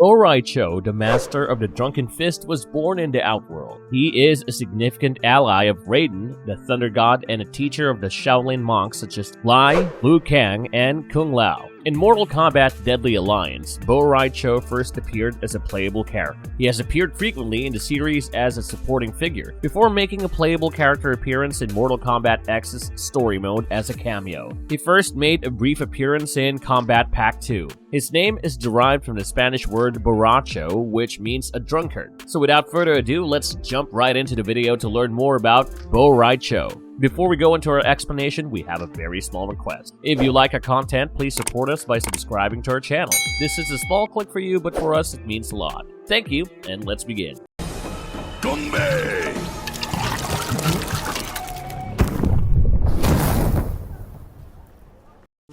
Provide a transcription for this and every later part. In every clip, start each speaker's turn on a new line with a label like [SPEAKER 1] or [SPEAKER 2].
[SPEAKER 1] Bo' Rai Cho, the master of the Drunken Fist, was born in the Outworld. He is a significant ally of Raiden, the Thunder God, and a teacher of the Shaolin monks such as Lai, Liu Kang, and Kung Lao. In Mortal Kombat Deadly Alliance, Bo' Rai Cho first appeared as a playable character. He has appeared frequently in the series as a supporting figure, before making a playable character appearance in Mortal Kombat X's story mode as a cameo. He first made a brief appearance in Combat Pack 2. His name is derived from the Spanish word borracho, which means a drunkard. So without further ado, let's jump right into the video to learn more about Bo' Rai Cho. Before we go into our explanation, we have a very small request. If you like our content, please support us by subscribing to our channel. This is a small click for you, but for us it means a lot. Thank you, and let's begin.
[SPEAKER 2] Gongbei!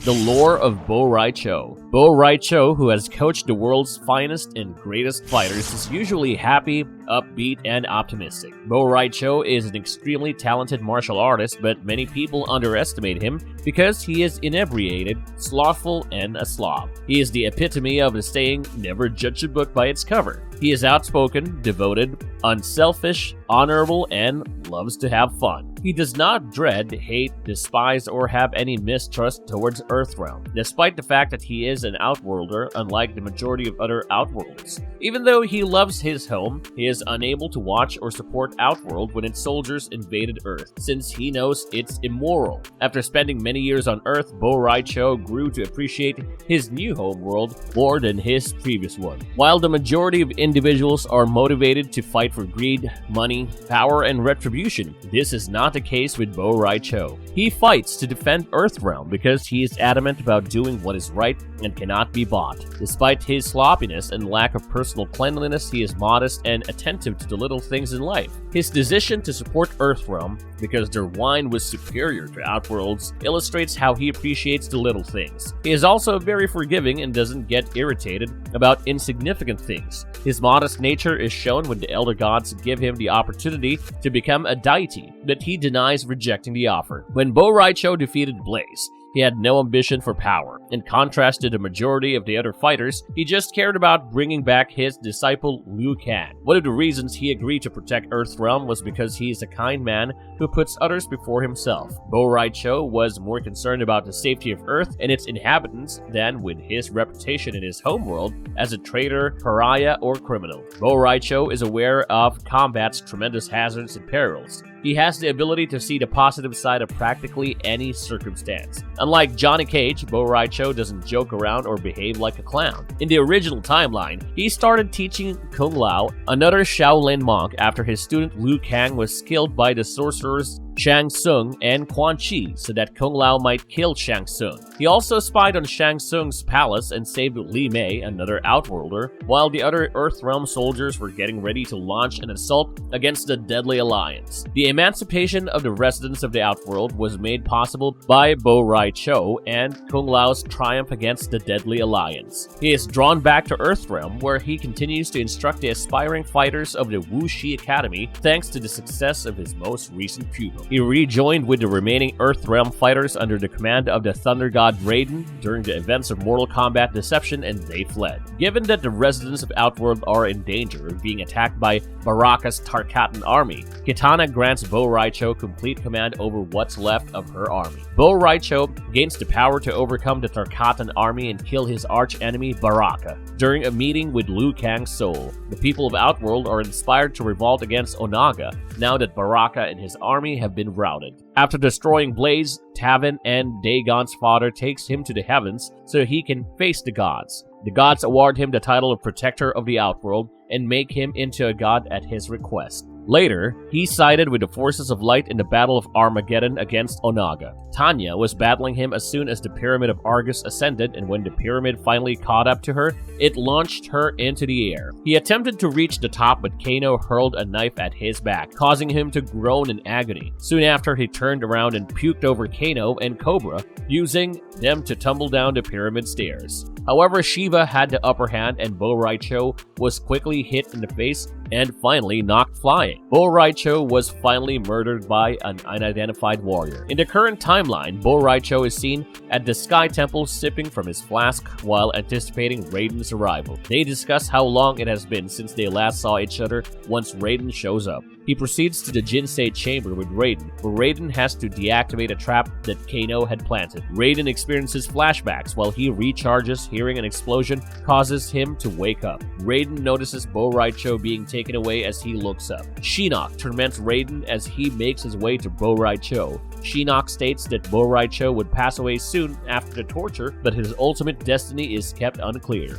[SPEAKER 1] The lore of Bo' Rai Cho. Bo' Rai Cho, who has coached the world's finest and greatest fighters, is usually happy, upbeat, and optimistic. Bo' Rai Cho is an extremely talented martial artist, but many people underestimate him because he is inebriated, slothful, and a slob. He is the epitome of the saying, never judge a book by its cover. He is outspoken, devoted, unselfish, honorable, and loves to have fun. He does not dread, hate, despise, or have any mistrust towards Earthrealm, despite the fact that he is an Outworlder, unlike the majority of other Outworlders. Even though he loves his home, he is unable to watch or support Outworld when its soldiers invaded Earth, since he knows it's immoral. After spending many years on Earth, Bo' Rai Cho grew to appreciate his new homeworld more than his previous one. While the majority of individuals are motivated to fight for greed, money, power, and retribution, this is not the case with Bo' Rai Cho. He fights to defend Earthrealm because he is adamant about doing what is right and cannot be bought. Despite his sloppiness and lack of personal cleanliness, he is modest and attentive to the little things in life. His decision to support Earthrealm because their wine was superior to Outworld's illustrates how he appreciates the little things. He is also very forgiving and doesn't get irritated about insignificant things. His modest nature is shown when the Elder Gods give him the opportunity to become a deity, but he denies rejecting the offer. When Bo' Rai Cho defeated Blaze, he had no ambition for power. In contrast to the majority of the other fighters, he just cared about bringing back his disciple Liu Kang. One of the reasons he agreed to protect Earthrealm was because he is a kind man who puts others before himself. Bo' Rai Cho was more concerned about the safety of Earth and its inhabitants than with his reputation in his homeworld as a traitor, pariah, or criminal. Bo' Rai Cho is aware of combat's tremendous hazards and perils. He has the ability to see the positive side of practically any circumstance. Unlike Johnny Cage, Bo' Rai Cho doesn't joke around or behave like a clown. In the original timeline, he started teaching Kung Lao, another Shaolin monk, after his student Liu Kang was killed by the sorcerers Shang Tsung and Quan Chi so that Kung Lao might kill Shang Tsung. He also spied on Shang Tsung's palace and saved Li Mei, another Outworlder, while the other Earthrealm soldiers were getting ready to launch an assault against the Deadly Alliance. The emancipation of the residents of the Outworld was made possible by Bo' Rai Cho and Kung Lao's triumph against the Deadly Alliance. He is drawn back to Earthrealm, where he continues to instruct the aspiring fighters of the Wu Shi Academy thanks to the success of his most recent pupil. He rejoined with the remaining Earthrealm fighters under the command of the Thunder God Raiden during the events of Mortal Kombat Deception, and they fled. Given that the residents of Outworld are in danger of being attacked by Baraka's Tarkatan army, Kitana grants Bo' Rai Cho complete command over what's left of her army. Bo' Rai Cho gains the power to overcome the Tarkatan army and kill his arch-enemy Baraka. During a meeting with Liu Kang's soul, the people of Outworld are inspired to revolt against Onaga now that Baraka and his army have been routed. After destroying Blaze, Taven and Dagon's father takes him to the heavens so he can face the gods. The gods award him the title of Protector of the Outworld and make him into a god at his request. Later, he sided with the forces of light in the Battle of Armageddon against Onaga. Tanya was battling him as soon as the Pyramid of Argus ascended, and when the pyramid finally caught up to her, it launched her into the air. He attempted to reach the top, but Kano hurled a knife at his back, causing him to groan in agony. Soon after, he turned around and puked over Kano and Cobra, using them to tumble down the pyramid stairs. However, Shiva had the upper hand, and Bo' Rai Cho was quickly hit in the face and finally knocked flying. Bo' Rai Cho was finally murdered by an unidentified warrior. In the current timeline, Bo' Rai Cho is seen at the Sky Temple sipping from his flask while anticipating Raiden's arrival. They discuss how long it has been since they last saw each other once Raiden shows up. He proceeds to the Jinsei chamber with Raiden, where Raiden has to deactivate a trap that Kano had planted. Raiden experiences flashbacks while he recharges. Hearing an explosion causes him to wake up. Raiden notices Bo' Rai Cho being taken away as he looks up. Shinnok torments Raiden as he makes his way to Bo' Rai Cho. Shinnok states that Bo' Rai Cho would pass away soon after the torture, but his ultimate destiny is kept unclear.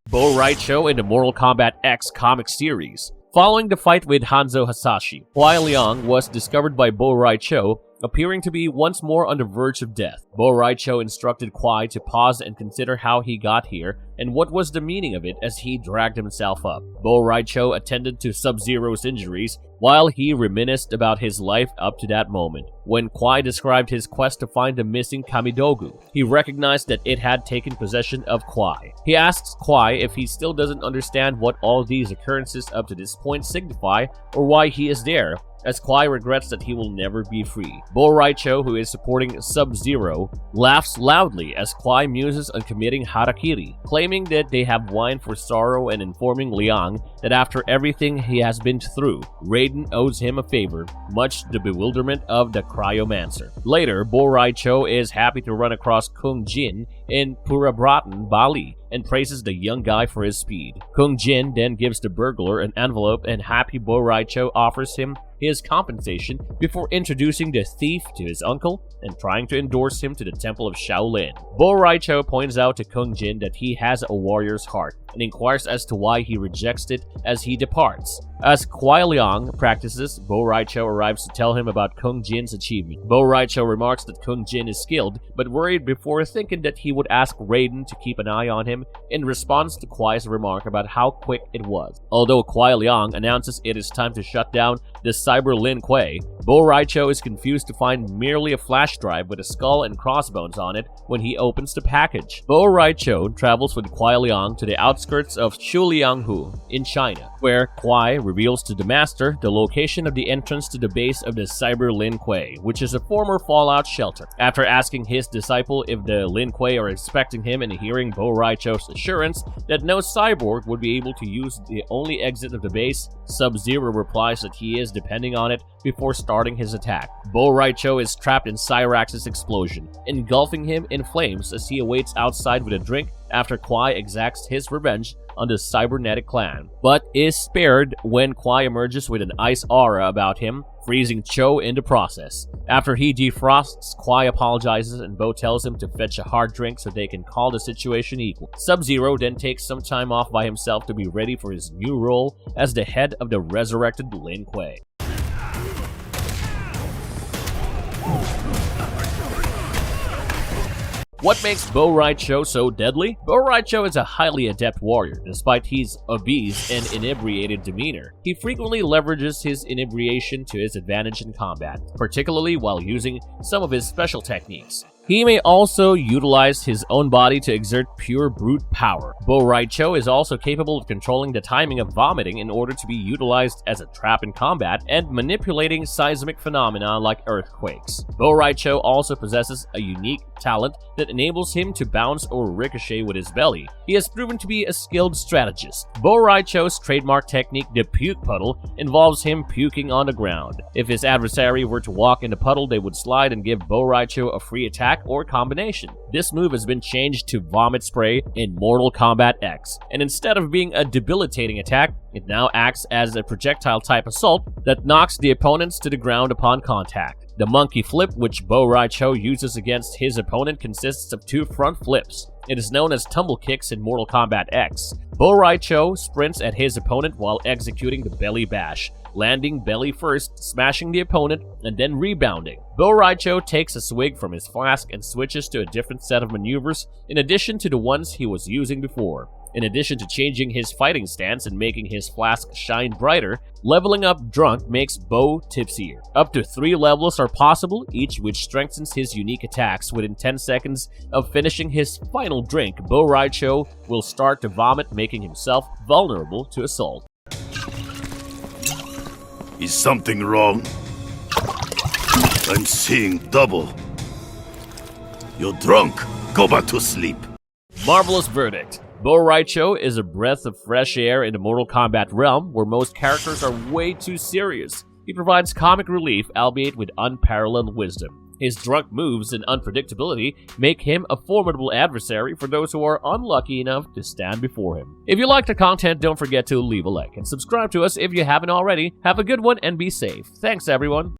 [SPEAKER 1] Bo' Rai Cho in the Mortal Kombat X comic series. Following the fight with Hanzo Hasashi, Kuai Liang was discovered by Bo' Rai Cho, appearing to be once more on the verge of death. Bo' Rai Cho instructed Kuai to pause and consider how he got here and what was the meaning of it as he dragged himself up. Bo' Rai Cho attended to Sub-Zero's injuries while he reminisced about his life up to that moment. When Kuai described his quest to find the missing Kamidogu, he recognized that it had taken possession of Kuai. He asks Kuai if he still doesn't understand what all these occurrences up to this point signify or why he is there, as Kuai regrets that he will never be free. Bo' Rai Cho, who is supporting Sub-Zero, laughs loudly as Kuai muses on committing harakiri, claiming that they have wine for sorrow and informing Liang that after everything he has been through, Raiden owes him a favor, much to the bewilderment of the Cryomancer. Later, Bo' Rai Cho is happy to run across Kung Jin in Purabratan, Bali, and praises the young guy for his speed. Kung Jin then gives the burglar an envelope and happy Bo' Rai Cho offers him his compensation before introducing the thief to his uncle and trying to endorse him to the Temple of Shaolin. Bo' Rai Cho points out to Kung Jin that he has a warrior's heart and inquires as to why he rejects it as he departs. As Kuai Liang practices, Bo' Rai Cho arrives to tell him about Kung Jin's achievement. Bo' Rai Cho remarks that Kung Jin is skilled, but worried before thinking that he would ask Raiden to keep an eye on him in response to Kuai's remark about how quick it was. Although Kuai Liang announces it is time to shut down the Cyber Lin Kuei, Bo' Rai Cho is confused to find merely a flash drive with a skull and crossbones on it when he opens the package. Bo' Rai Cho travels with Kuai Liang to the outskirts of Shulianghu in China, where Kuai reveals to the Master the location of the entrance to the base of the Cyber Lin Kuei, which is a former Fallout shelter. After asking his disciple if the Lin Kuei are expecting him and hearing Bo' Rai Cho's assurance that no cyborg would be able to use the only exit of the base, Sub-Zero replies that he is depending on it before starting his attack. Bo' Rai Cho is trapped in Cyrax's explosion, engulfing him in flames as he awaits outside with a drink after Kuai exacts his revenge on the cybernetic clan, but is spared when Kuai emerges with an ice aura about him, freezing Cho in the process. After he defrosts, Kuai apologizes and Bo tells him to fetch a hard drink so they can call the situation equal. Sub-Zero then takes some time off by himself to be ready for his new role as the head of the resurrected Lin Kuei. What makes Bo' Rai Cho so deadly? Bo' Rai Cho is a highly adept warrior, despite his obese and inebriated demeanor. He frequently leverages his inebriation to his advantage in combat, particularly while using some of his special techniques. He may also utilize his own body to exert pure brute power. Bo' Rai Cho is also capable of controlling the timing of vomiting in order to be utilized as a trap in combat and manipulating seismic phenomena like earthquakes. Bo' Rai Cho also possesses a unique talent that enables him to bounce or ricochet with his belly. He has proven to be a skilled strategist. Bo' Rai Cho's trademark technique, the puke puddle, involves him puking on the ground. If his adversary were to walk in the puddle, they would slide and give Bo' Rai Cho a free attack or combination. This move has been changed to Vomit Spray in Mortal Kombat X, and instead of being a debilitating attack, it now acts as a projectile-type assault that knocks the opponents to the ground upon contact. The Monkey Flip, which Bo' Rai Cho uses against his opponent, consists of 2 front flips. It is known as tumble kicks in Mortal Kombat X. Bo' Rai Cho sprints at his opponent while executing the belly bash, landing belly first, smashing the opponent, and then rebounding. Bo' Rai Cho takes a swig from his flask and switches to a different set of maneuvers in addition to the ones he was using before. In addition to changing his fighting stance and making his flask shine brighter, leveling up Drunk makes Bo tipsier. Up to 3 levels are possible, each which strengthens his unique attacks. Within 10 seconds of finishing his final drink, Bo' Rai Cho will start to vomit, making himself vulnerable to assault.
[SPEAKER 2] Is something wrong? I'm seeing double. You're drunk. Go back to sleep.
[SPEAKER 1] Marvelous verdict. Bo' Rai Cho is a breath of fresh air in the Mortal Kombat realm where most characters are way too serious. He provides comic relief, albeit with unparalleled wisdom. His drunk moves and unpredictability make him a formidable adversary for those who are unlucky enough to stand before him. If you like the content, don't forget to leave a like and subscribe to us if you haven't already. Have a good one and be safe. Thanks, everyone.